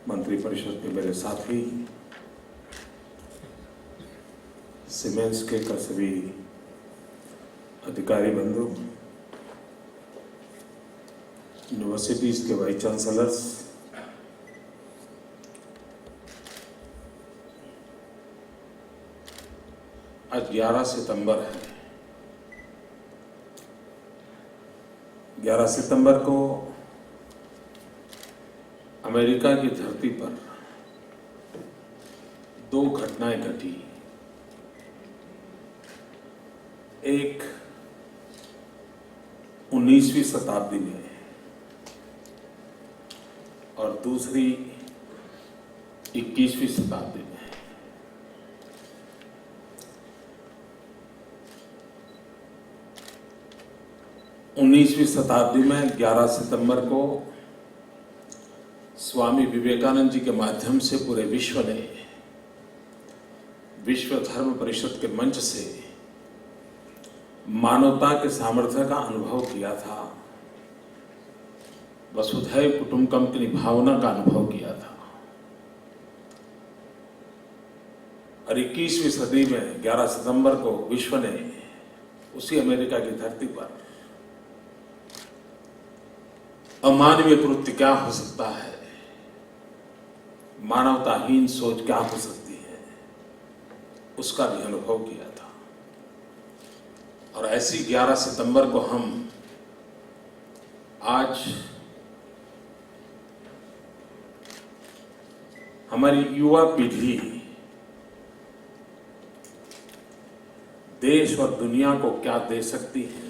मंत्रिपरिषद के मेरे साथी, सीमेंस के सभी अधिकारी बंधु, यूनिवर्सिटीज के वाइस चांसलर्स, आज 11 सितंबर है। 11 सितंबर को अमेरिका की धरती पर दो घटनाएं घटी। एक 19वीं शताब्दी में और दूसरी 21वीं शताब्दी में। उन्नीसवीं शताब्दी में 11 सितंबर को स्वामी विवेकानंद जी के माध्यम से पूरे विश्व ने विश्व धर्म परिषद के मंच से मानवता के सामर्थ्य का अनुभव किया था, वसुधैव कुटुंबकम की भावना का अनुभव किया था। और 21वीं सदी में 11 सितंबर को विश्व ने उसी अमेरिका की धरती पर अमानवीय कृत्य क्या हो सकता है, मानवताहीन सोच क्या हो सकती है, उसका भी अनुभव किया था। और ऐसी 11 सितंबर को हम आज हमारी युवा पीढ़ी देश और दुनिया को क्या दे सकती है,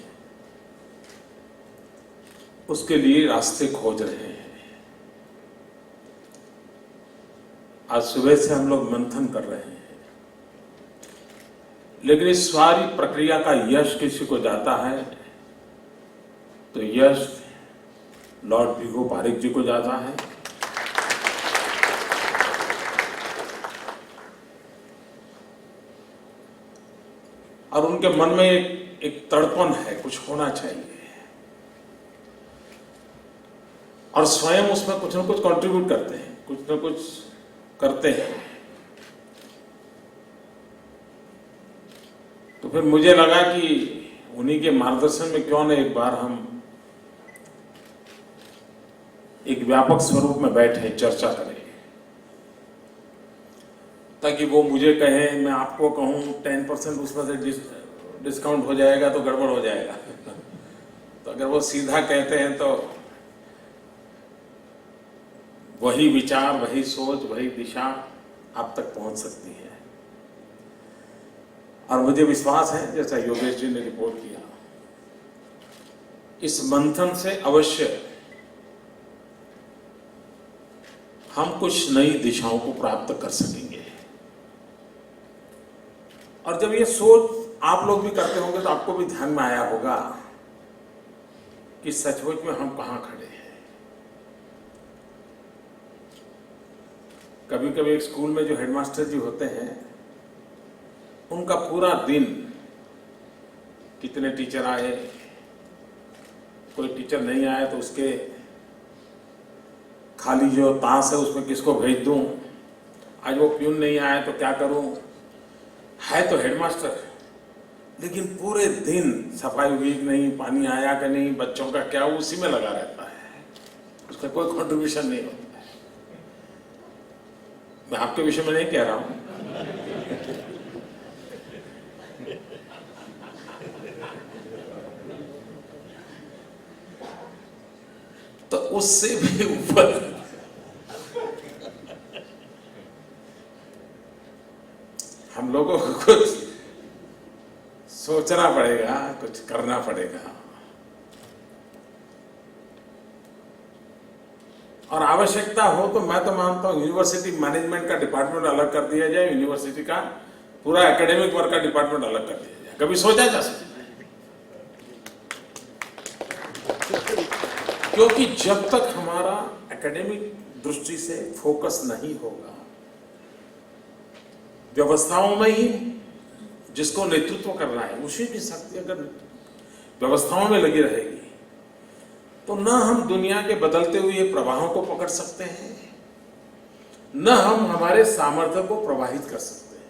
उसके लिए रास्ते खोज रहे हैं। आज सुबह से हम लोग मंथन कर रहे हैं, लेकिन इस सारी प्रक्रिया का यश किसी को जाता है तो यश लॉर्ड भिगो पारिक जी को जाता है। और उनके मन में एक तड़पन है, कुछ होना चाहिए, और स्वयं उसमें कुछ न कुछ कंट्रीब्यूट करते हैं, कुछ न कुछ करते हैं। तो फिर मुझे लगा कि उन्हीं के मार्गदर्शन में क्यों न एक बार हम एक व्यापक स्वरूप में बैठे चर्चा करें, ताकि वो मुझे कहें, मैं आपको कहूं 10% उसमें से डिस्काउंट हो जाएगा तो गड़बड़ हो जाएगा। तो अगर वो सीधा कहते हैं तो वही विचार, वही सोच, वही दिशा आप तक पहुंच सकती है। और मुझे विश्वास है, जैसा योगेश जी ने रिपोर्ट किया, इस मंथन से अवश्य हम कुछ नई दिशाओं को प्राप्त कर सकेंगे। और जब ये सोच आप लोग भी करते होंगे तो आपको भी ध्यान में आया होगा कि सचमुच में हम कहां खड़े हैं। कभी कभी एक स्कूल में जो हेडमास्टर जी होते हैं, उनका पूरा दिन कितने टीचर आए, कोई टीचर नहीं आया तो उसके खाली जो ताश है उसमें किसको भेज दूं, आज वो प्यून नहीं आया तो क्या करूं, है तो हेडमास्टर, लेकिन पूरे दिन सफाई हुई कि नहीं, पानी आया कि नहीं, बच्चों का क्या, उसी में लगा रहता है, उसका कोई कंट्रीब्यूशन नहीं होता है। मैं आपके विषय में नहीं कह रहा हूं, तो उससे भी ऊपर हम लोगों को कुछ सोचना पड़ेगा, कुछ करना पड़ेगा। और आवश्यकता हो तो मैं तो मानता हूं यूनिवर्सिटी मैनेजमेंट का डिपार्टमेंट अलग कर दिया जाए, यूनिवर्सिटी का पूरा एकेडमिक वर्क का डिपार्टमेंट अलग कर दिया जाए। कभी सोचा जा सकता है, क्योंकि जब तक हमारा एकेडमिक दृष्टि से फोकस नहीं होगा, व्यवस्थाओं में ही जिसको नेतृत्व करना है उसी की शक्ति अगर व्यवस्थाओं में लगी रहेगी तो न हम दुनिया के बदलते हुए प्रवाहों को पकड़ सकते हैं, न हम हमारे सामर्थ्य को प्रवाहित कर सकते हैं।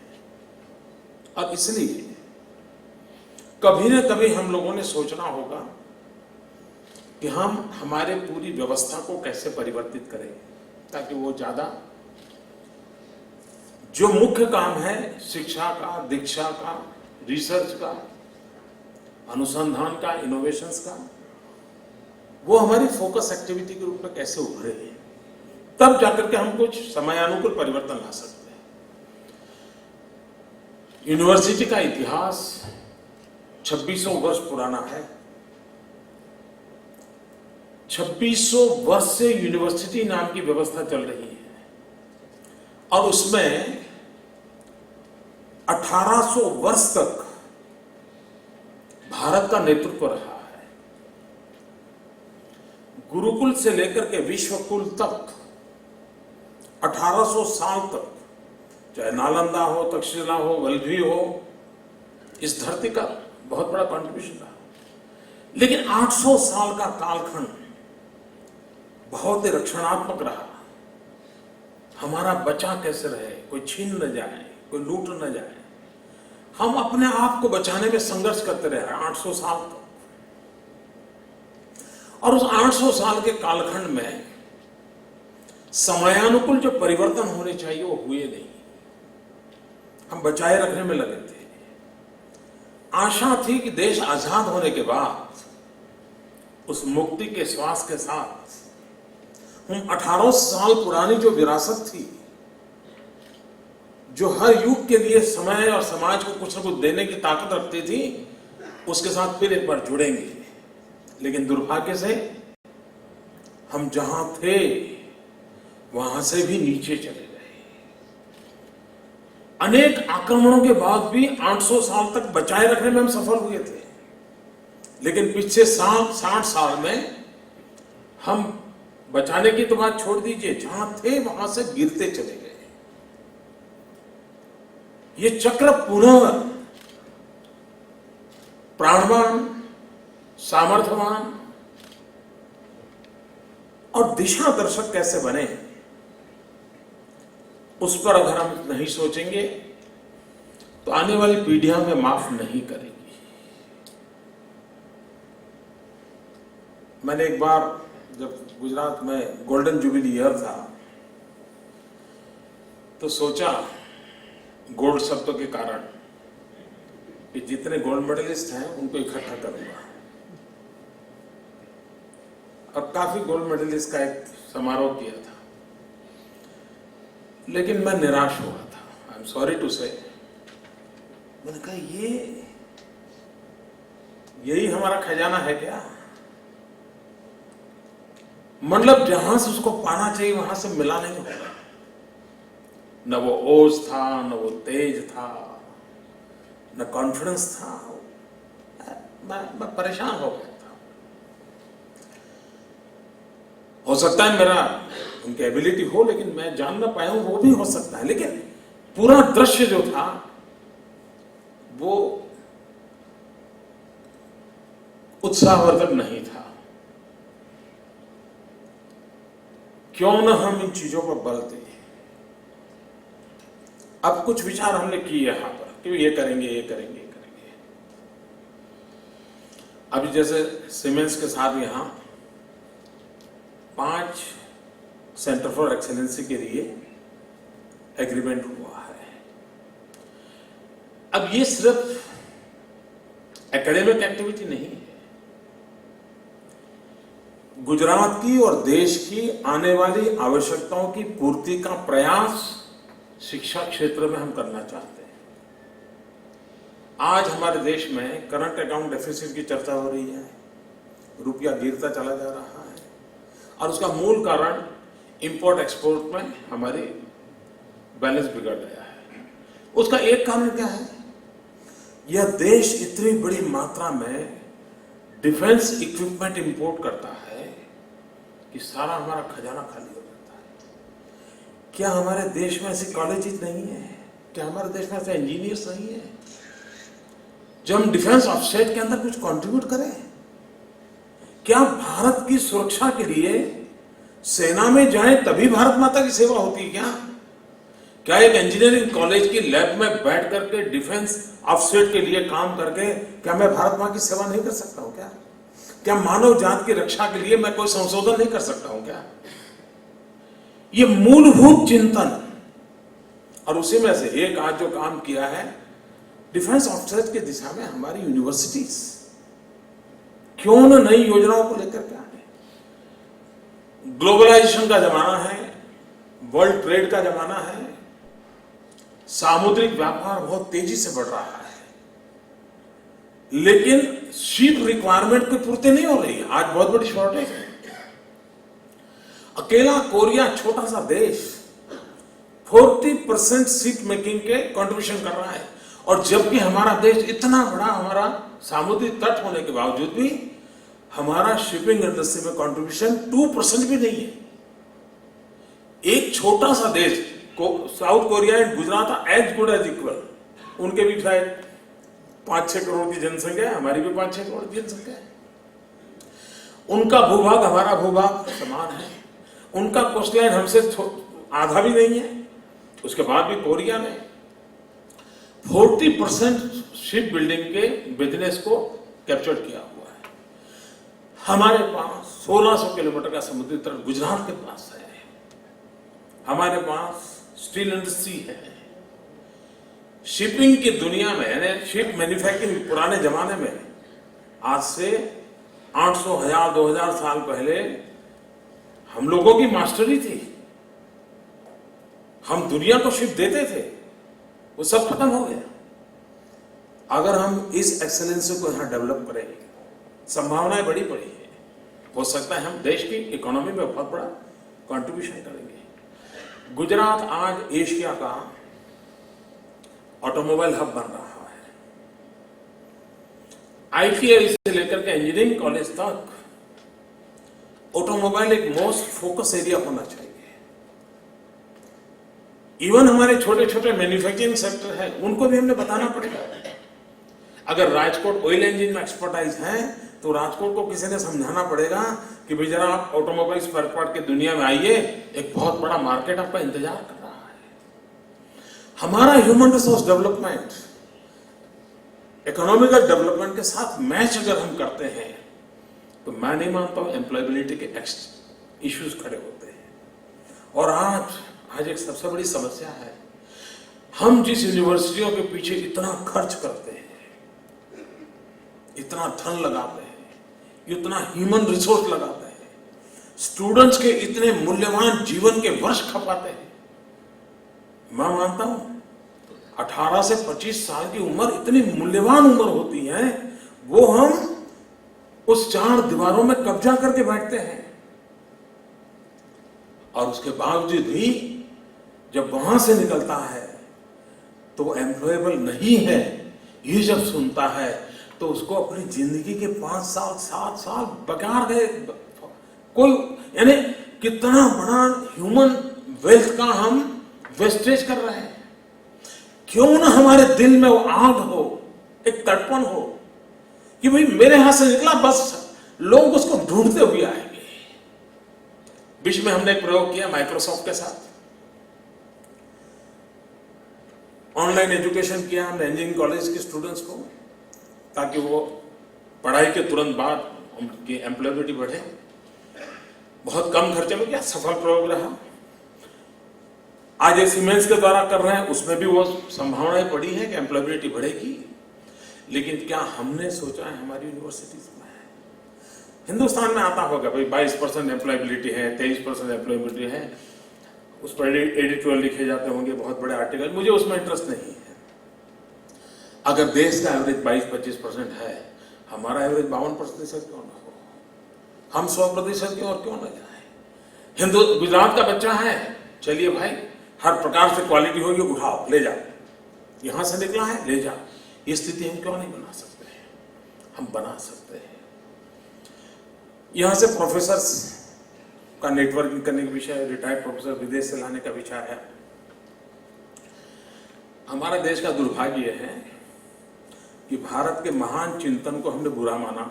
और इसलिए कभी न कभी हम लोगों ने सोचना होगा कि हम हमारे पूरी व्यवस्था को कैसे परिवर्तित करें ताकि वो ज्यादा जो मुख्य काम है शिक्षा का, दीक्षा का, रिसर्च का, अनुसंधान का, इनोवेशंस का, वो हमारी फोकस एक्टिविटी के रूप में कैसे उभरे, तब जाकर के हम कुछ समयानुकूल परिवर्तन ला सकते हैं। यूनिवर्सिटी का इतिहास 2600 वर्ष पुराना है। 2600 वर्ष से यूनिवर्सिटी नाम की व्यवस्था चल रही है और उसमें 1800 वर्ष तक भारत का नेतृत्व रहा है। गुरुकुल से लेकर के विश्वकुल तक 1800 साल तक, चाहे नालंदा हो, तक्षशिला हो, वल्लभी हो, इस धरती का बहुत बड़ा कंट्रीब्यूशन रहा। लेकिन 800 साल का कालखंड बहुत ही रक्षणात्मक रहा। हमारा बचा कैसे रहे, कोई छीन न जाए, कोई लूट न जाए, हम अपने आप को बचाने में संघर्ष करते रहे 800 साल तक। और उस 800 साल के कालखंड में समयानुकूल जो परिवर्तन होने चाहिए वो हुए नहीं। हम बचाए रखने में लगे थे। आशा थी कि देश आजाद होने के बाद उस मुक्ति के श्वास के साथ हम 18 साल पुरानी जो विरासत थी, जो हर युग के लिए समय और समाज को कुछ न कुछ देने की ताकत रखती थी, उसके साथ फिर एक बार जुड़ेंगे। लेकिन दुर्भाग्य से हम जहां थे वहां से भी नीचे चले गए। अनेक आक्रमणों के बाद भी 800 साल तक बचाए रखने में हम सफल हुए थे। लेकिन पिछले 60 साल में हम बचाने की तो बात छोड़ दीजिए, जहां थे वहां से गिरते चले गए। ये चक्र पुनः प्राणवान, सामर्थ्यवान और दिशा दर्शक कैसे बने, उस पर अगर हम नहीं सोचेंगे तो आने वाली पीढ़ियां हमें माफ नहीं करेगी। मैंने एक बार जब गुजरात में गोल्डन जुबिली ईयर था तो सोचा गोल्ड शब्द के कारण कि जितने गोल्ड मेडलिस्ट हैं उनको इकट्ठा करूंगा और काफी गोल्ड मेडलिस्ट का एक समारोह किया था। लेकिन मैं निराश हुआ था। आई एम सॉरी टू से। मैंने कहा यही हमारा खजाना है क्या? मतलब जहां से उसको पाना चाहिए वहां से मिला नहीं होगा। न वो ओज था, न वो तेज था, न कॉन्फिडेंस था। मैं परेशान हो गया था। हो सकता है मेरा उनकी एबिलिटी हो, लेकिन मैं जान ना पाया हूं, वो भी हो सकता है। लेकिन पूरा दृश्य जो था वो उत्साहवर्धक नहीं था। क्यों न हम इन चीजों पर बल दें। अब कुछ विचार हमने किए यहां पर कि ये करेंगे, ये करेंगे, ये करेंगे। अभी जैसे सीमेंस के साथ यहां 5 सेंटर फॉर एक्सीलेंसी के लिए एग्रीमेंट हुआ है। अब ये सिर्फ एकेडमिक एक्टिविटी नहीं है। गुजरात की और देश की आने वाली आवश्यकताओं की पूर्ति का प्रयास शिक्षा क्षेत्र में हम करना चाहते हैं। आज हमारे देश में करंट अकाउंट डेफिसिट की चर्चा हो रही है। रुपया गिरता चला जा रहा है और उसका मूल कारण इंपोर्ट एक्सपोर्ट में हमारी बैलेंस बिगड़ गया है। उसका एक कारण क्या है? यह देश इतनी बड़ी मात्रा में डिफेंस इक्विपमेंट इंपोर्ट करता है कि सारा हमारा खजाना खाली हो जाता है। क्या हमारे देश में ऐसी कॉलेजेस नहीं है? क्या हमारे देश में ऐसे इंजीनियर्स नहीं है जो हम डिफेंस ऑफसेट के अंदर कुछ कंट्रीब्यूट करें? क्या भारत की सुरक्षा के लिए सेना में जाएं तभी भारत माता की सेवा होती है क्या? क्या एक इंजीनियरिंग कॉलेज की लैब में बैठ करके डिफेंस ऑफसेट के लिए काम करके क्या मैं भारत मां की सेवा नहीं कर सकता हूं क्या? क्या मानव जात की रक्षा के लिए मैं कोई संशोधन नहीं कर सकता हूं क्या? ये मूलभूत चिंतन, और उसी में से एक आज जो काम किया है डिफेंस ऑफिसर्स की दिशा में हमारी यूनिवर्सिटीज क्यों न नई योजनाओं को लेकर के आए। ग्लोबलाइजेशन का जमाना है, वर्ल्ड ट्रेड का जमाना है, सामुद्रिक व्यापार बहुत तेजी से बढ़ रहा है, लेकिन शिप रिक्वायरमेंट की पूर्ति नहीं हो रही है। आज बहुत बड़ी शॉर्टेज है। अकेला कोरिया छोटा सा देश 40% शिप मेकिंग के कंट्रीब्यूशन कर रहा है, और जबकि हमारा देश इतना बड़ा, हमारा सामुद्रिक तट होने के बावजूद भी हमारा शिपिंग इंडस्ट्री में कंट्रीब्यूशन 2% भी नहीं है। एक छोटा सा देश को south Korea and Gujarat are as good as equal, उनके भी शायद 5-6 करोड़ की जनसंख्या है, हमारी भी 5-6 करोड़ की जनसंख्या है। उनका भूभाग हमारा भूभाग समान है, उनका कोस्टलाइन हमसे आधा भी नहीं है। उसके बाद भी कोरिया ने 40% शिप बिल्डिंग के बिजनेस को कैप्चर किया हुआ है। हमारे पास 1600 किलोमीटर का समुद्री तट गुजरात के पास है, हमारे पास स्टील इंडस्ट्री है। शिपिंग की दुनिया में, यानी शिप मैन्युफैक्चरिंग पुराने जमाने में, आज से 800, 1000, 2000 साल पहले हम लोगों की मास्टरी थी। हम दुनिया को शिप देते थे, वो सब खत्म हो गया। अगर हम इस एक्सेलेंस को यहां डेवलप करेंगे, संभावनाएं बड़ी बड़ी है, हो सकता है हम देश की इकोनॉमी में बहुत बड़ा कंट्रीब्यूशन करेंगे। गुजरात आज एशिया का ऑटोमोबाइल हब बन रहा है। आईटीआई से लेकर के इंजीनियरिंग कॉलेज तक ऑटोमोबाइल एक मोस्ट फोकस एरिया होना चाहिए। इवन हमारे छोटे छोटे मैन्युफैक्चरिंग सेक्टर है, उनको भी हमने बताना पड़ेगा। अगर राजकोट ऑयल इंजन में एक्सपर्टाइज है, तो राजकोट को किसी ने समझाना पड़ेगा कि भाई जरा आप ऑटोमोबाइल स्पेयर पार्ट की दुनिया में आइए, एक बहुत बड़ा मार्केट आपका इंतजार कर रहा है। हमारा human resource development economical development के साथ मैच अगर हम करते हैं, तो मैं नहीं मानता हूं एम्प्लॉयबिलिटी के इश्यूज खड़े होते हैं। और आज एक सबसे बड़ी समस्या है, हम जिस यूनिवर्सिटियों के पीछे इतना खर्च करते हैं, इतना धन लगाते हैं, इतना ह्यूमन रिसोर्स लगाते हैं, स्टूडेंट्स के इतने मूल्यवान जीवन के वर्ष खपाते हैं, मैं मानता हूं 18 से 25 साल की उम्र इतनी मूल्यवान उम्र होती है, वो हम उस 4 दीवारों में कब्जा करके बैठते हैं। और उसके बावजूद भी जब वहां से निकलता है तो एम्प्लॉयबल नहीं है, ये जब सुनता है तो उसको अपनी जिंदगी के 5 साल 7 साल बेकार गए, कोई, यानी कितना बड़ा ह्यूमन वेल्थ का हम वेस्टेज कर रहे हैं। क्यों ना हमारे दिल में वो आग हो, एक तड़पन हो कि भाई मेरे हाथ से निकला, बस लोग उसको ढूंढते हुए आएंगे। बीच में हमने एक प्रयोग किया माइक्रोसॉफ्ट के साथ, ऑनलाइन एजुकेशन किया हमने इंजीनियरिंग कॉलेज के स्टूडेंट्स को, ताकि वो पढ़ाई के तुरंत बाद उनकी एम्प्लॉयबिलिटी बढ़े। बहुत कम खर्चे में किया, सफल प्रयोग रहा। आज सीमेंस के द्वारा कर रहे हैं, उसमें भी वो संभावनाएं पड़ी है कि एम्प्लॉयबिलिटी बढ़ेगी। लेकिन क्या हमने सोचा है हमारी यूनिवर्सिटीज में, हिंदुस्तान में आता होगा भाई 22% एम्प्लॉयबिलिटी है, 23% एम्प्लॉयबिलिटी है, उस पर एडिटोरियल लिखे जाते होंगे, बहुत बड़े आर्टिकल, मुझे उसमें इंटरेस्ट नहीं है। अगर देश का एवरेज 22-25% है, हमारा एवरेज 52% क्यों ना हो? हम 100% की ओर क्यों ना जाए? गुजरात का बच्चा है, चलिए भाई हर प्रकार से क्वालिटी होगी, उठाओ ले जाओ, यहां से निकला है ले जाओ। ये स्थिति हम क्यों नहीं बना सकते हैं? हम बना सकते हैं। यहां से प्रोफेसर्स का नेटवर्किंग करने का विषय, रिटायर्ड प्रोफेसर विदेश से लाने का विचार है। हमारा देश का दुर्भाग्य है कि भारत के महान चिंतन को हमने बुरा माना।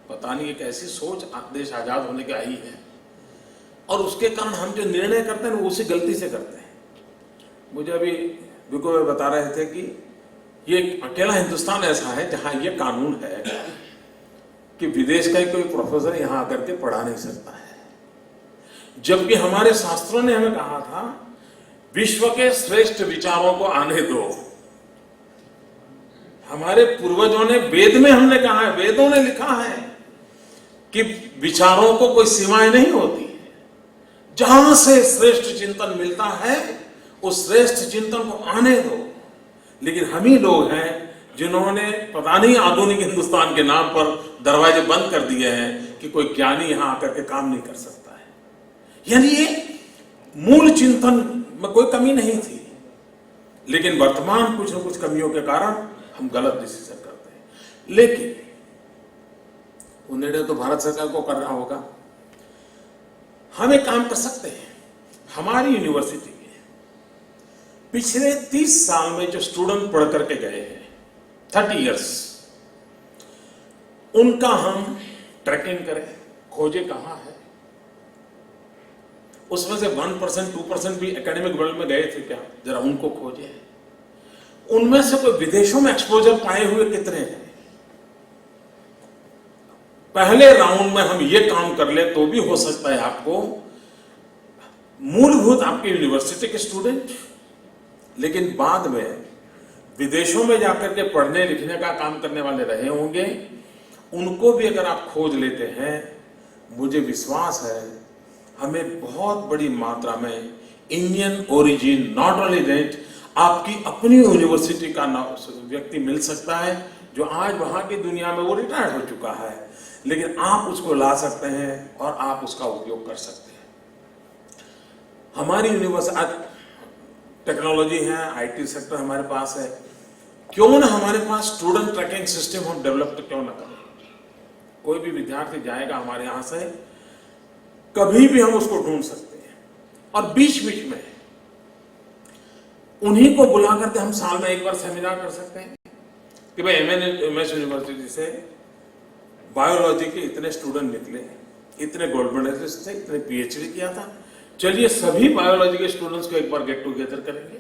पता नहीं एक ऐसी सोच देश आजाद होने की आई है और उसके कारण हम जो निर्णय करते हैं वो उसी गलती से करते हैं। मुझे अभी बिको में बता रहे थे कि ये अकेला हिंदुस्तान ऐसा है जहां ये कानून है कि विदेश का ही कोई प्रोफेसर यहां आकर के पढ़ा नहीं सकता है, जबकि हमारे शास्त्रों ने हमें कहा था विश्व के श्रेष्ठ विचारों को आने दो। हमारे पूर्वजों ने, वेद में हमने कहा है, वेदों ने लिखा है कि विचारों को कोई सीमाएं नहीं होती, जहां से श्रेष्ठ चिंतन मिलता है उस श्रेष्ठ चिंतन को आने दो। लेकिन हम ही लोग हैं जिन्होंने पता नहीं आधुनिक हिंदुस्तान के नाम पर दरवाजे बंद कर दिए हैं कि कोई ज्ञानी यहां आकर के काम नहीं कर सकता है। यानी ये मूल चिंतन में कोई कमी नहीं थी, लेकिन वर्तमान कुछ न कुछ कमियों के कारण हम गलत डिसीजन करते हैं। लेकिन वो निर्णय तो भारत सरकार को करना होगा। हम एक काम कर सकते हैं, हमारी यूनिवर्सिटी में पिछले 30 साल में जो स्टूडेंट पढ़ करके गए हैं 30 इयर्स, उनका हम ट्रैकिंग करें, खोजे कहां है। उसमें से 1% 2% भी एकेडमिक वर्ल्ड में गए थे क्या, जरा उनको खोजे। उनमें से कोई विदेशों में एक्सपोजर पाए हुए कितने हैं। पहले राउंड में हम ये काम कर ले तो भी हो सकता है आपको मूलभूत आपकी यूनिवर्सिटी के स्टूडेंट, लेकिन बाद में विदेशों में जाकर के पढ़ने लिखने का काम करने वाले रहे होंगे, उनको भी अगर आप खोज लेते हैं, मुझे विश्वास है हमें बहुत बड़ी मात्रा में Indian origin, not only that, आपकी अपनी यूनिवर्सिटी का व्यक्ति मिल सकता है जो आज वहां की दुनिया में वो रिटायर्ड हो चुका है, लेकिन आप उसको ला सकते हैं और आप उसका उपयोग कर सकते हैं। हमारी यूनिवर्सिटी टेक्नोलॉजी है, आईटी सेक्टर हमारे पास है, क्यों ना हमारे पास स्टूडेंट ट्रैकिंग सिस्टम हम डेवलप तो क्यों ना करें। कोई भी विद्यार्थी जाएगा हमारे यहां से, कभी भी हम उसको ढूंढ सकते हैं, और बीच बीच में उन्हीं को बुला करके हम साल में एक बार सेमिनार कर सकते हैं कि भाई एमएस यूनिवर्सिटी से बायोलॉजी के इतने स्टूडेंट निकले, इतने गोल्ड मेडलिस्ट थे, इतने पीएचडी किया था, चलिए सभी बायोलॉजी के स्टूडेंट्स को एक बार गेट टुगेदर करेंगे,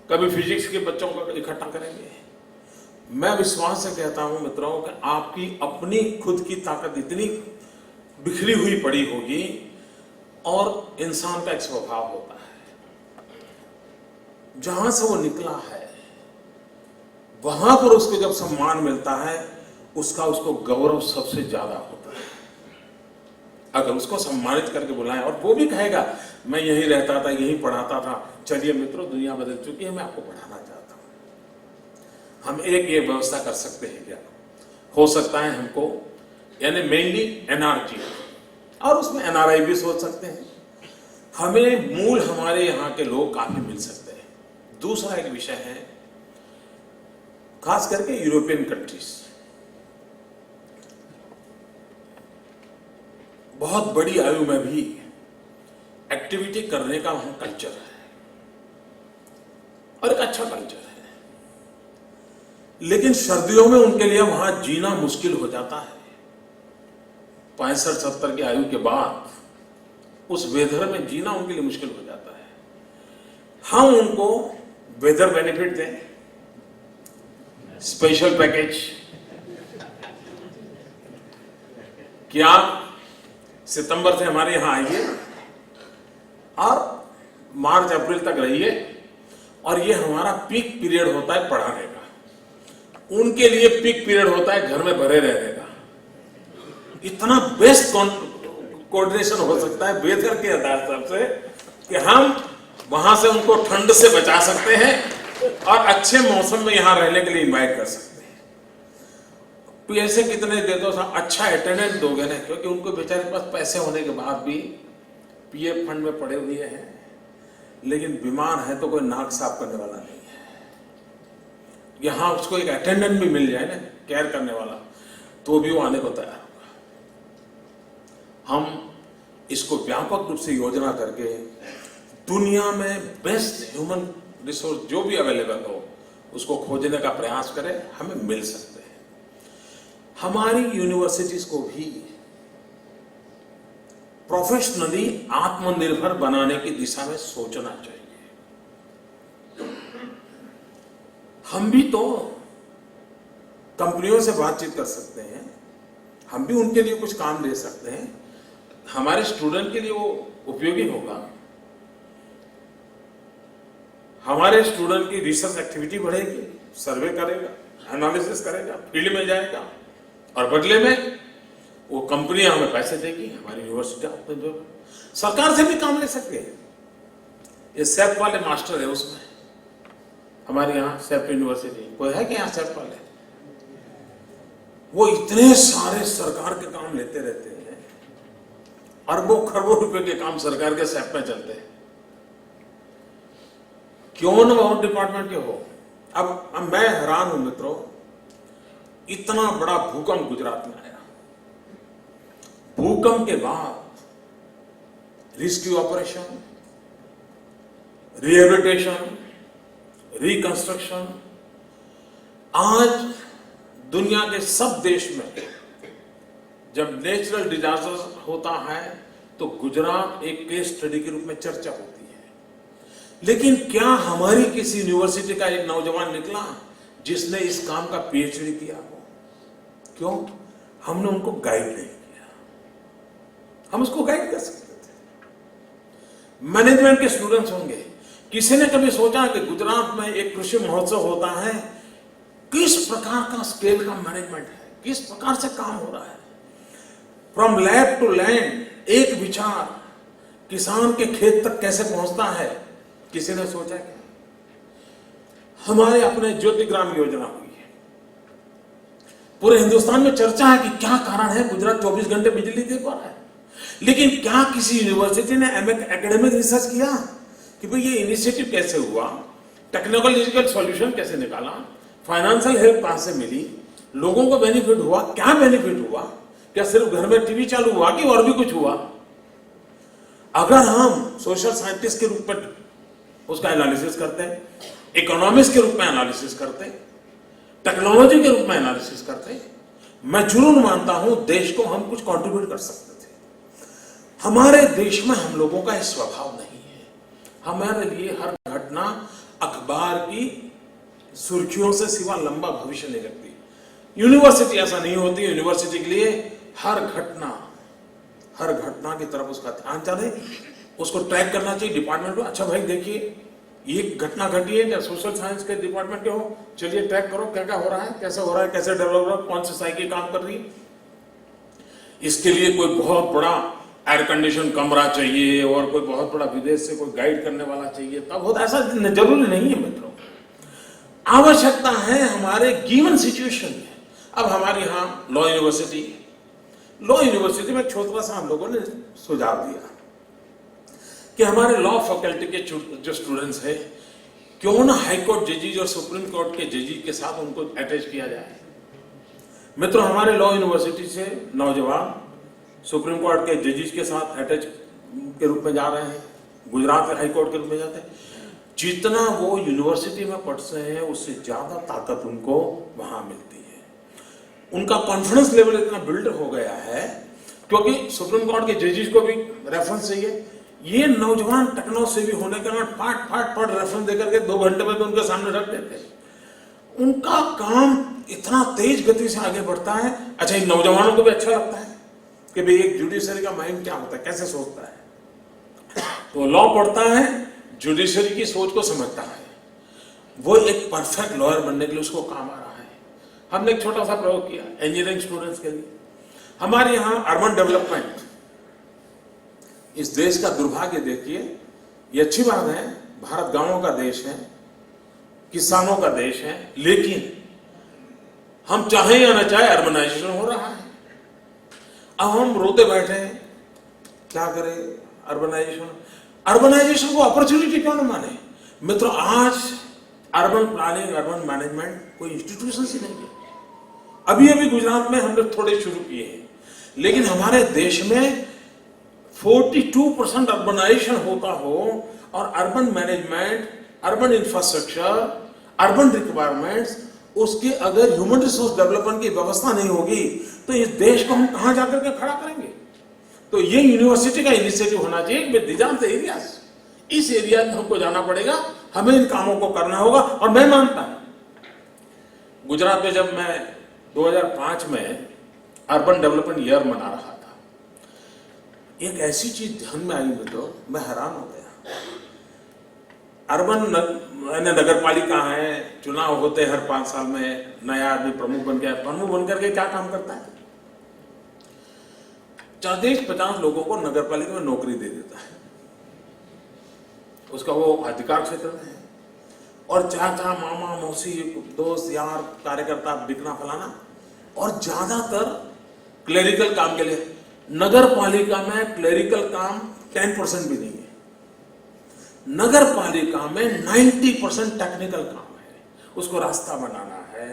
कभी फिजिक्स के बच्चों को इकट्ठा करेंगे। मैं विश्वास से कहता हूं मित्रों कि आपकी अपनी खुद की ताकत इतनी बिखरी हुई पड़ी होगी, और इंसान का एक स्वभाव होता है जहां से वो निकला है वहां पर उसको जब सम्मान मिलता है उसको गौरव सबसे ज्यादा होता है। अगर उसको सम्मानित करके बुलाएं और वो भी कहेगा मैं यहीं रहता था, यहीं पढ़ाता था, चलिए मित्रों दुनिया बदल चुकी है, मैं आपको पढ़ाना चाहता हूं। हम एक ये व्यवस्था कर सकते हैं क्या, हो सकता है हमको, यानी मेनली एनआरजी, और उसमें एनआरआई भी सोच सकते हैं, हमें मूल हमारे यहां के लोग काफी मिल सकते हैं। दूसरा एक विषय है खास करके यूरोपियन कंट्रीज, बहुत बड़ी आयु में भी एक्टिविटी करने का वहां कल्चर है और एक अच्छा कल्चर है, लेकिन सर्दियों में उनके लिए वहां जीना मुश्किल हो जाता है। 65-70 की आयु के बाद उस वेदर में जीना उनके लिए मुश्किल हो जाता है। हम उनको वेदर बेनिफिट दें, स्पेशल पैकेज, कि आप सितंबर से हमारे यहां आइए और मार्च अप्रैल तक रहिए, और ये हमारा पीक पीरियड होता है पढ़ाने का, उनके लिए पीक पीरियड होता है घर में भरे रहने का। इतना बेस्ट कोऑर्डिनेशन हो सकता है वेदर के आधार से कि हम वहां से उनको ठंड से बचा सकते हैं और अच्छे मौसम में यहां रहने के लिए इनवाइट कर सकते हैं। तो ऐसे कितने दे दो, अच्छा अटेंडेंस दोगे ना, क्योंकि उनको बेचारे के पास पैसे होने के बाद भी पीएफ फंड में पड़े हुए हैं, लेकिन बीमार है तो कोई नाक साफ करने वाला नहीं है। यहां उसको एक अटेंडेंट भी मिल जाए ना, केयर करने वाला, तो भी वो आने को तैयार होगा। हम इसको व्यापक रूप से योजना करके दुनिया में बेस्ट ह्यूमन रिसोर्स जो भी अवेलेबल हो उसको खोजने का प्रयास करें, हमें मिल सकते हैं। हमारी यूनिवर्सिटीज को भी प्रोफेशनली आत्मनिर्भर बनाने की दिशा में सोचना चाहिए। हम भी तो कंपनियों से बातचीत कर सकते हैं, हम भी उनके लिए कुछ काम दे सकते हैं, हमारे स्टूडेंट के लिए वो उपयोगी होगा, हमारे स्टूडेंट की रिसर्च एक्टिविटी बढ़ेगी, सर्वे करेगा, एनालिसिस करेगा, फील्ड में जाएगा और बदले में वो कंपनियां हमें पैसे देगी, हमारी यूनिवर्सिटी अपने जो सरकार से भी काम ले सकते हैं। ये सेप वाले मास्टर है, उसमें हमारे यहाँ सेप यूनिवर्सिटी कोई है कि यहाँ सेप वाले, वो इतने सारे सरकार के काम लेते रहते हैं, अरबों खरबों रुपए के काम सरकार के सेप में चलते हैं। क्यों न और डिपार्टमेंट के हो। अब मैं हैरान हूं मित्रों, इतना बड़ा भूकंप गुजरात में आया, भूकंप के बाद रेस्क्यू ऑपरेशन, रिहेबिलिटेशन, रिकंस्ट्रक्शन, आज दुनिया के सब देश में जब नेचुरल डिजास्टर होता है तो गुजरात एक केस स्टडी के रूप में चर्चा होती है। लेकिन क्या हमारी किसी यूनिवर्सिटी का एक नौजवान निकला जिसने इस काम का पीएचडी किया हो? क्यों? हमने उनको गाइड नहीं किया। हम उसको गाइड कर सकते थे। मैनेजमेंट के स्टूडेंट्स होंगे, किसी ने कभी सोचा कि गुजरात में एक कृषि महोत्सव होता है, किस प्रकार का स्केल का मैनेजमेंट है, किस प्रकार से काम हो रहा है, फ्रॉम लैब टू लैंड, एक विचार किसान के खेत तक कैसे पहुंचता है, किसी ने सोचा क्या? हमारे अपने ज्योतिग्राम योजना हुई है, पूरे हिंदुस्तान में चर्चा है कि क्या कारण है गुजरात 24 घंटे बिजली दे पा रहा है। लेकिन क्या किसी यूनिवर्सिटी ने एकेडमिक रिसर्च किया कि भाई ये इनिशिएटिव कैसे हुआ, टेक्नोलॉजिकल सॉल्यूशन कैसे निकाला, फाइनेंशियल हेल्प कहां से मिली, लोगों को बेनिफिट हुआ, क्या बेनिफिट हुआ, क्या सिर्फ घर में टीवी चालू हुआ कि और भी कुछ हुआ? अगर हम सोशल साइंटिस्ट के रूप में उसका एनालिसिस करते हैं, इकोनॉमिस्ट के रूप में एनालिसिस करते हैं, टेक्नोलॉजी के रूप में एनालिसिस करते हैं, मैं जरूर मानता हूं देश को हम कुछ कंट्रीब्यूट कर सकते थे। हमारे देश में हम लोगों का यह स्वभाव नहीं है। हमारे लिए हर घटना अखबार की सुर्खियों से सिवा लंबा भविष्य नहीं रखती। यूनिवर्सिटी ऐसा नहीं होती। यूनिवर्सिटी के लिए हर घटना की तरफ उसका ध्यान चले, उसको ट्रैक करना चाहिए डिपार्टमेंट को। अच्छा भाई देखिए ये घटना घटी है, क्या सोशल साइंस के डिपार्टमेंट के हो, चलिए ट्रैक करो क्या क्या हो रहा है, कैसे हो रहा है, कैसे डेवलप हो रहा है, कौन सी साइकिल काम कर रही है। इसके लिए कोई बहुत बड़ा एयर कंडीशन कमरा चाहिए और कोई बहुत बड़ा विदेश से कोई गाइड करने वाला चाहिए, तब होता, ऐसा जरूरी नहीं है मित्रों। आवश्यकता है हमारे गिवन सिचुएशन में। अब हमारे यहाँ लॉ यूनिवर्सिटी में छोटा सा हम लोगों ने सुझाव दिया कि हमारे लॉ फैकल्टी के जो स्टूडेंट्स हैं, क्यों ना हाई कोर्ट जजेज और सुप्रीम कोर्ट के जजेज के साथ उनको अटैच किया जाए। मित्रों, हमारे लॉ यूनिवर्सिटी से नौजवान सुप्रीम कोर्ट के जजेज के साथ अटैच के रूप में जा रहे हैं, गुजरात के हाई कोर्ट के रूप में जाते हैं। जितना वो यूनिवर्सिटी में पढ़ते हैं उससे ज्यादा ताकत उनको वहां मिलती है। उनका कॉन्फिडेंस लेवल इतना बिल्ड हो गया है क्योंकि सुप्रीम कोर्ट के जजेस को भी रेफरेंस चाहिए। ये नौजवान टेक्नो से भी होने के बाद फाट रेफरेंस देकर के 2 घंटे में तो उनके सामने रख देते हैं। उनका काम इतना तेज गति से आगे बढ़ता है। अच्छा, इन नौजवानों को भी अच्छा लगता है कि भाई एक जुडिशरी का माइंड क्या होता है, कैसे सोचता है। तो लॉ पढ़ता है, जुडिशरी की सोच को समझता है, वो एक परफेक्ट लॉयर बनने के लिए उसको काम आ रहा है। हमने एक छोटा सा प्रयोग किया इंजीनियरिंग स्टूडेंट्स के लिए। हमारे यहाँ अर्बन डेवलपमेंट, इस देश का दुर्भाग्य देखिए, ये अच्छी बात है, भारत गांवों का देश है, किसानों का देश है, लेकिन हम चाहे या न चाहे अर्बनाइजेशन हो रहा है। अब हम रोते बैठे हैं, क्या करें अर्बनाइजेशन को अपॉर्चुनिटी क्यों न माने। मित्रों, आज अर्बन प्लानिंग, अर्बन मैनेजमेंट कोई इंस्टीट्यूशन ही नहीं है। अभी अभी गुजरात में हम लोग थोड़े शुरू किए हैं, लेकिन हमारे देश में 42% अर्बनाइजेशन होता हो और urban management, urban infrastructure, urban requirements, उसके अगर ह्यूमन रिसोर्स डेवलपमेंट की व्यवस्था नहीं होगी तो इस देश को हम कहां जाकर के खड़ा करेंगे। तो ये यूनिवर्सिटी का इनिशिएटिव होना चाहिए। दिजान से एरियाज, इस एरिया में हमको जाना पड़ेगा, हमें इन कामों को करना होगा। और मैं मानता हूं, गुजरात में जब मैं 2005 में अर्बन डेवलपमेंट ईयर मना रहा था, एक ऐसी चीज ध्यान में आई तो मैं हैरान हो गया। अर्बन नगर पालिका है, चुनाव होते हर 5 साल में, नया आदमी प्रमुख बन गया, प्रमुख बनकर के क्या काम करता है? 40-50 लोगों को नगर पालिका में नौकरी दे देता है, उसका वो अधिकार क्षेत्र में है। और चाचा, मामा, मौसी, दोस्त, यार, कार्यकर्ता बिकना फलाना, और ज्यादातर क्लेरिकल काम के लिए। नगर पालिका में क्लेरिकल काम 10% भी नहीं है। नगर पालिका में 90% टेक्निकल काम है। उसको रास्ता बनाना है,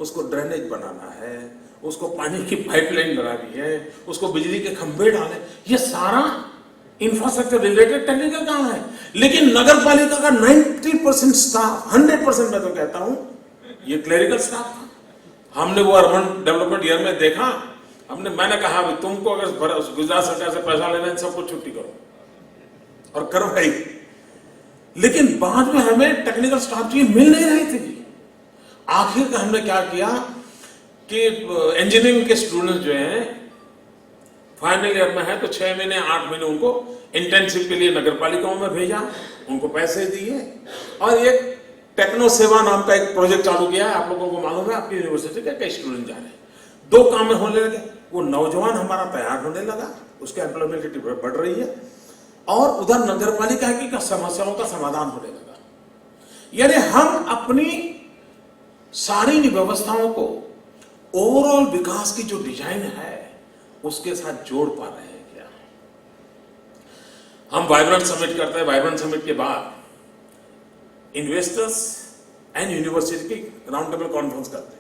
उसको ड्रेनेज बनाना है, उसको पानी की पाइपलाइन बनानी है, उसको बिजली के खंभे डालने, ये सारा इंफ्रास्ट्रक्चर रिलेटेड टेक्निकल काम है। लेकिन नगर पालिका का 90% स्टाफ, 100% मैं तो कहता हूं, ये क्लेरिकल स्टाफ था। हमने वो अर्बन डेवलपमेंट ईयर में देखा, मैंने कहा तुमको अगर गुजरात सरकार से पैसा लेना है, सबको छुट्टी करो, और करवाई। लेकिन बाद में हमें टेक्निकल स्टाफ चाहिए, मिल नहीं रहे थे। आखिर का हमने क्या किया कि इंजीनियरिंग के स्टूडेंट्स जो हैं फाइनल ईयर में है, तो 6 महीने 8 महीने उनको इंटर्नशिप के लिए नगर पालिकाओं में भेजा, उनको पैसे दिए, और एक टेक्नो सेवा नाम का एक प्रोजेक्ट चालू किया है। आप लोगों को मालूम है, आपकी यूनिवर्सिटी के कई स्टूडेंट जा रहे हैं। 2 काम में होने लगे, वो नौजवान हमारा तैयार होने लगा, उसके एम्प्लॉयबिलिटी बढ़ रही है, और उधर नगर पालिका की समस्याओं का समाधान होने लगा। यानी हम अपनी सारी व्यवस्थाओं को ओवरऑल विकास की जो डिजाइन है उसके साथ जोड़ पा रहे हैं क्या? हम वाइब्रेंट समिट करते हैं, वाइब्रेंट समिट के बाद इन्वेस्टर्स एंड यूनिवर्सिटी की राउंड टेबल कॉन्फ्रेंस करते हैं।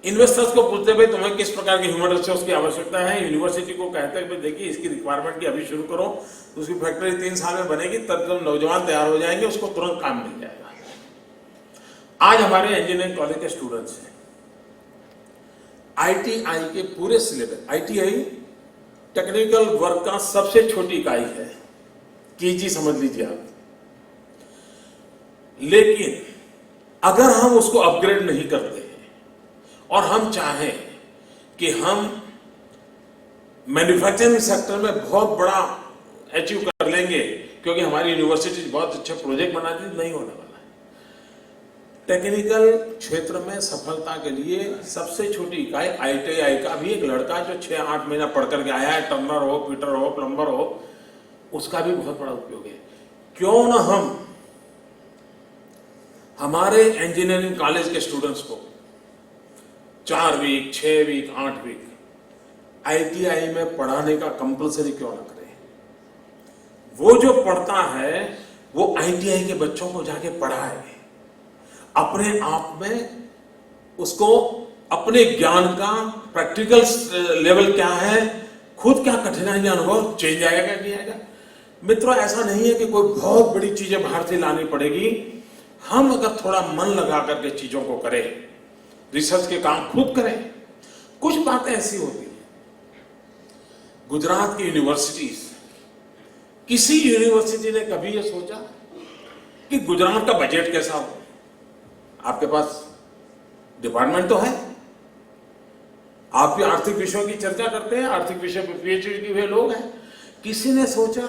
इन्वेस्टर्स को पूछते भाई तुम्हें किस प्रकार की ह्यूमन रिसोर्स की आवश्यकता है। यूनिवर्सिटी को कहते हैं देखिए इसकी रिक्वायरमेंट की अभी शुरू करो, उसकी फैक्ट्री 3 साल में बनेगी, तब जब नौजवान तैयार हो जाएंगे उसको तुरंत काम मिल जाएगा। आज हमारे इंजीनियरिंग कॉलेज के स्टूडेंट्स हैं, आईटीआई के पूरे सिलेबस, आईटीआई टेक्निकल वर्क का सबसे छोटी इकाई है, केजी समझ लीजिए आप। लेकिन अगर हम उसको अपग्रेड नहीं करते और हम चाहें कि हम मैन्युफैक्चरिंग सेक्टर में बहुत बड़ा अचीव कर लेंगे, क्योंकि हमारी यूनिवर्सिटी बहुत अच्छे प्रोजेक्ट बनाती है, नहीं होने वाला है। टेक्निकल क्षेत्र में सफलता के लिए सबसे छोटी इकाई आईटीआई का भी एक लड़का जो 6-8 महीना पढ़ करके आया है, टर्नर हो, फिटर हो, प्लम्बर हो, उसका भी बहुत बड़ा उपयोग है। क्यों ना हम हमारे इंजीनियरिंग कॉलेज के स्टूडेंट्स को 4 वीक, 6 वीक, 8 वीक आईटीआई में पढ़ाने का कंपलसरी क्यों ना करें? वो जो पढ़ता है वो आईटीआई के बच्चों को जाके पढ़ाए, अपने आप में उसको अपने ज्ञान का प्रैक्टिकल लेवल क्या है, खुद क्या कठिनाई अनुभव चेंज आएगा किया जाएगा। मित्रों, ऐसा नहीं है कि कोई बहुत बड़ी चीजें बाहर से लानी पड़ेगी। हम अगर थोड़ा मन लगा करके चीजों को करें, रिसर्च के काम खुद करें। कुछ बातें ऐसी होती हैं, गुजरात की यूनिवर्सिटीज, किसी यूनिवर्सिटी ने कभी यह सोचा कि गुजरात का बजट कैसा हो? आपके पास डिपार्टमेंट तो है, आप भी आर्थिक विषयों की चर्चा करते हैं, आर्थिक विषय पर पीएचडी किए हुए लोग हैं। किसी ने सोचा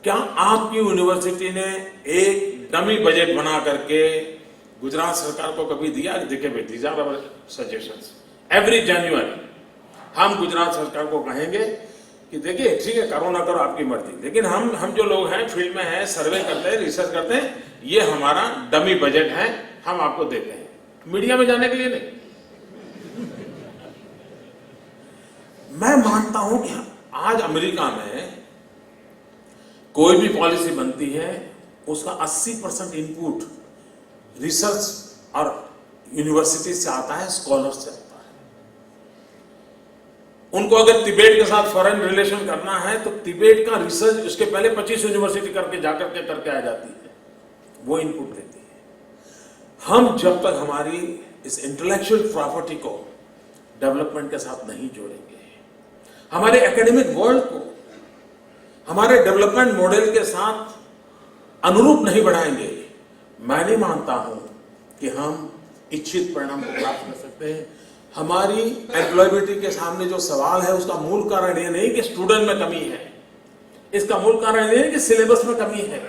क्या आपकी यूनिवर्सिटी ने एक डमी बजट बना करके गुजरात सरकार को कभी दिया? देखिए भाई, these are our suggestions. Every January हम गुजरात सरकार को कहेंगे कि देखिए ठीक है, करो ना करो आपकी मर्जी, लेकिन हम जो लोग हैं फील्ड में हैं, सर्वे करते हैं, रिसर्च करते हैं, ये हमारा डमी बजट है, हम आपको देते हैं, मीडिया में जाने के लिए नहीं। मैं मानता हूं कि आज अमेरिका में कोई भी पॉलिसी बनती है, उसका 80% इनपुट रिसर्च और यूनिवर्सिटी से आता है, स्कॉलर से आता है। उनको अगर तिब्बत के साथ फॉरेन रिलेशन करना है तो तिब्बत का रिसर्च उसके पहले 25 यूनिवर्सिटी करके आ जाती है, वो इनपुट देती है। हम जब तक हमारी इस इंटेलेक्चुअल प्रॉपर्टी को डेवलपमेंट के साथ नहीं जोड़ेंगे, हमारे एकेडमिक वर्ल्ड को हमारे डेवलपमेंट मॉडल के साथ अनुरूप नहीं बढ़ाएंगे, मैं नहीं मानता हूं कि हम इच्छित परिणाम को प्राप्त कर सकते हैं। हमारी एम्प्लॉयबिलिटी के सामने जो सवाल है उसका मूल कारण ये नहीं कि स्टूडेंट में कमी है, इसका मूल कारण ये है कि सिलेबस में कमी है।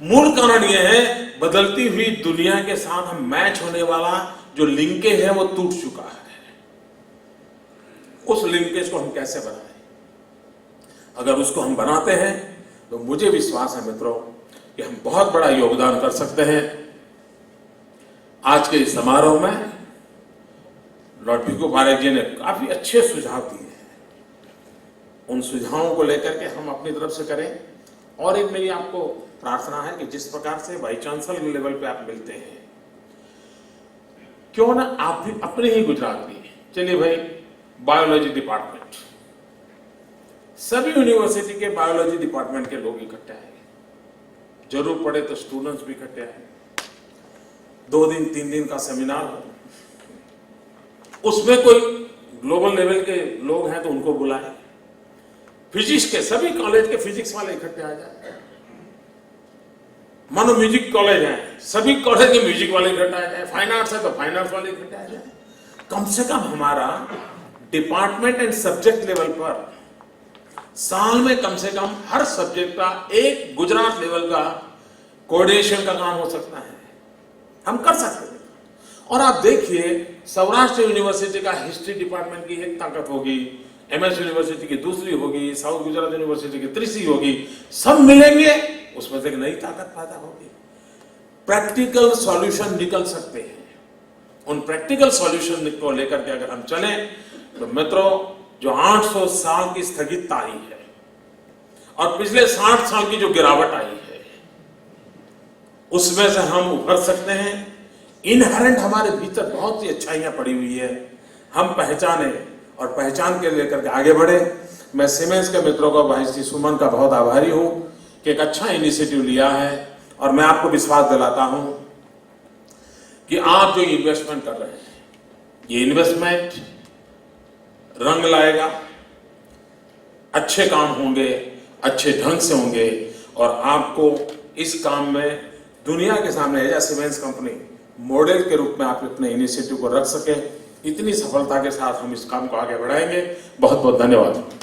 मूल कारण ये है बदलती हुई दुनिया के साथ हम मैच होने वाला जो लिंकेज है वो टूट चुका है। उस लिंकेज को हम कैसे बनाएं? अगर उसको हम बनाते हैं तो मुझे विश्वास है मित्रों कि हम बहुत बड़ा योगदान कर सकते हैं। आज के इस समारोह में लॉर्ड भिखू पारेख जी ने काफी अच्छे सुझाव दिए हैं। उन सुझावों को लेकर के हम अपनी तरफ से करें। और एक मेरी आपको प्रार्थना है कि जिस प्रकार से वाइस चांसलर लेवल पे आप मिलते हैं, क्यों ना आप भी अपने ही गुजरात में, चलिए भाई बायोलॉजी डिपार्टमेंट, सभी यूनिवर्सिटी के बायोलॉजी डिपार्टमेंट के लोग इकट्ठे आए, जरूर पड़े तो स्टूडेंट्स भी इकट्ठे आए, 2 दिन 3 दिन का सेमिनार हो, उसमें कोई ग्लोबल लेवल के लोग हैं तो उनको बुलाएं, फिजिक्स के सभी कॉलेज के फिजिक्स वाले इकट्ठे आ जाए, मानो म्यूजिक कॉलेज है सभी कॉलेज के म्यूजिक वाले इकट्ठे आ जाए, फाइन आर्ट्स है तो फाइन आर्ट्स वाले इकट्ठे आ जाए। कम से कम हमारा डिपार्टमेंट एंड सब्जेक्ट लेवल पर साल में कम से कम हर सब्जेक्ट का एक गुजरात लेवल का कोऑर्डिनेशन का काम हो सकता है, हम कर सकते हैं। और आप देखिए सौराष्ट्र यूनिवर्सिटी का हिस्ट्री डिपार्टमेंट की एक ताकत होगी, एमएस यूनिवर्सिटी की दूसरी होगी, साउथ गुजरात यूनिवर्सिटी की तीसरी होगी, सब मिलेंगे उसमें से एक नई ताकत पैदा होगी। प्रैक्टिकल सॉल्यूशन निकल सकते हैं। उन प्रैक्टिकल सॉल्यूशन को लेकर के अगर हम चलें तो मित्रों, जो 800 साल की स्थगितता आई है और पिछले 60 साल की जो गिरावट आई है, उसमें से हम उभर सकते हैं। इनहेरेंट हमारे भीतर बहुत सी अच्छाइयां पड़ी हुई है, हम पहचाने और पहचान के लेकर के आगे बढ़े। मैं सीमेंस के मित्रों का, भाई श्री सुमन का बहुत आभारी हूं कि एक अच्छा इनिशिएटिव लिया है। और मैं आपको विश्वास दिलाता हूं कि आप जो इन्वेस्टमेंट कर रहे हैं, ये इन्वेस्टमेंट रंग लाएगा, अच्छे काम होंगे, अच्छे ढंग से होंगे और आपको इस काम में दुनिया के सामने एज सीमेंस कंपनी मॉडल के रूप में आप अपने इनिशिएटिव को रख सके। इतनी सफलता के साथ हम इस काम को आगे बढ़ाएंगे। बहुत बहुत धन्यवाद।